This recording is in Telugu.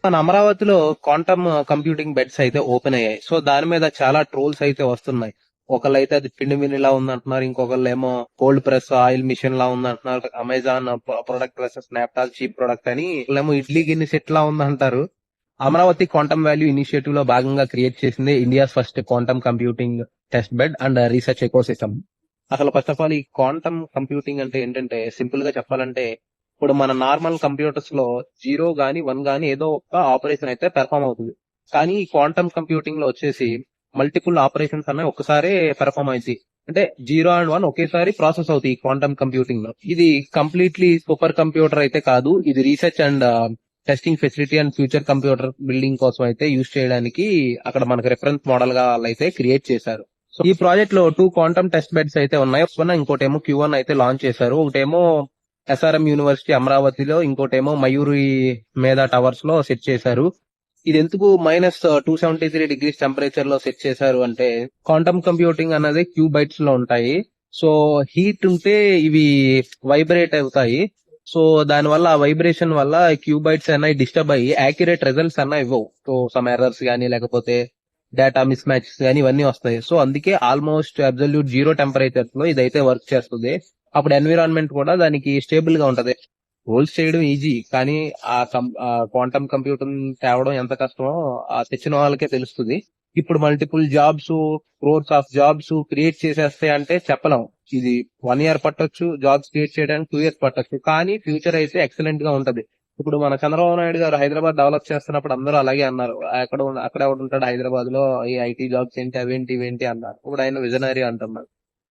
మన అమరావతిలో క్వాంటమ్ కంప్యూటింగ్ బెడ్స్ అయితే ఓపెన్ అయ్యాయి. సో దాని మీద చాలా ట్రోల్స్ అయితే వస్తున్నాయి. ఒకళ్ళైతే అది పిండి మిల్లిలా ఉందంటున్నారు, ఇంకొకళ్ళు ఏమో కోల్డ్ ప్రెస్ ఆయిల్ మిషన్ లా ఉందంటున్నారు, Amazon product versus Snapdeal cheap product అని, వీళ్ళేమో ఇడ్లీ గిన్నె సెట్ లా ఉందంటారు. అమరావతి క్వాంటమ్ వాల్యూ ఇనిషియేటివ్ లో భాగంగా క్రియేట్ చేసింది India's first quantum computing test bed and research ecosystem. అసలు ఫస్ట్ ఆఫ్ ఆల్ ఈ క్వాంటమ్ కంప్యూటింగ్ అంటే ఏంటంటే, సింపుల్ గా చెప్పాలంటే, ఇప్పుడు మన నార్మల్ కంప్యూటర్స్ లో 0 గానీ 1 గానీ ఏదో ఒక ఆపరేషన్ అయితే పెర్ఫామ్ అవుతుంది. కానీ ఈ క్వాంటమ్ కంప్యూటింగ్ లో వచ్చేసి మల్టిపుల్ ఆపరేషన్స్ అనే ఒకసారి పెర్ఫామ్ అవుతాయి. అంటే 0 అండ్ 1 ఒకేసారి ప్రాసెస్ అవుతాయి ఈ క్వాంటమ్ కంప్యూటింగ్ లో. ఇది కంప్లీట్లీ సూపర్ కంప్యూటర్ అయితే కాదు. ఇది research and testing facility and future computer building కోసం అయితే యూజ్ చేయడానికి అక్కడ మనకు రెఫరెన్స్ మోడల్ గా అయితే క్రియేట్ చేశారు. సో ఈ ప్రాజెక్ట్ లో 2 క్వాంటమ్ టెస్ట్ బెడ్స్ అయితే ఉన్నాయి. ఇంకోటేమో Q1 అయితే లాంచ్ చేశారు. ఒకటేమో SRM యూనివర్సిటీ అమరావతిలో, ఇంకోటేమో మయూరి మేధా టవర్స్ లో సెట్ చేశారు. ఇది ఎందుకు -273 degrees టెంపరేచర్ లో సెట్ చేశారు అంటే, క్వాంటమ్ కంప్యూటింగ్ అనేది క్యూబైట్స్ లో ఉంటాయి. సో హీట్ ఉంటే ఇవి వైబ్రేట్ అవుతాయి. సో దాని వల్ల ఆ వైబ్రేషన్ వల్ల క్యూబైట్స్ అనేవి డిస్టర్బ్ అయ్యి యాక్యురేట్ రిజల్ట్స్ అన్న ఇవ్వవు. సో సమ్ ఎర్రర్స్ కానీ లేకపోతే డేటా మిస్ మ్యాచెస్ కానీ ఇవన్నీ వస్తాయి. సో అందుకే ఆల్మోస్ట్ అబ్సల్యూట్ 0 టెంపరేచర్స్ లో ఇదైతే వర్క్ చేస్తుంది. అప్పుడు ఎన్విరాన్మెంట్ కూడా దానికి స్టేబుల్ గా ఉంటది. రోల్స్ చేయడం ఈజీ, కానీ క్వాంటమ్ కంప్యూటింగ్ తేవడం ఎంత కష్టమో ఆ తెచ్చిన వాళ్ళకే తెలుస్తుంది. ఇప్పుడు multiple jobs, crores of jobs create చేసేస్తాయి అంటే చెప్పలేం. ఇది 1 year పట్టొచ్చు, జాబ్స్ క్రియేట్ చేయడానికి 2 years పట్టొచ్చు, కానీ ఫ్యూచర్ అయితే ఎక్సలెంట్ గా ఉంటది. ఇప్పుడు మన చంద్రబాబు నాయుడు గారు హైదరాబాద్ డెవలప్ చేస్తున్నప్పుడు అందరూ అలాగే అన్నారు. అక్కడ ఎవడు ఉంటాడు హైదరాబాద్ లో, ఈ ఐటీ జాబ్స్ ఏంటి, అవేంటి ఇవేంటి అన్నారు. ఇప్పుడు ఆయన విజనరీ అంటున్నారు.